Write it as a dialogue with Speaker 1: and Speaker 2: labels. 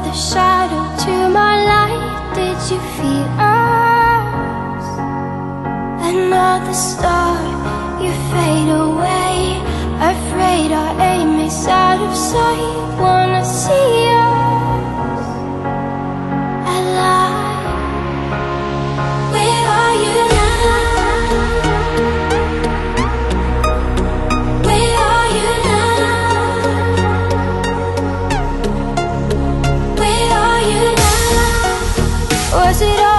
Speaker 1: another shadow to my light. Did you feel us? Another star, you fade away. Afraid our aim is out of sight. Wanna see us alive. Where are you now? Where are you now? Where are you now? Was it all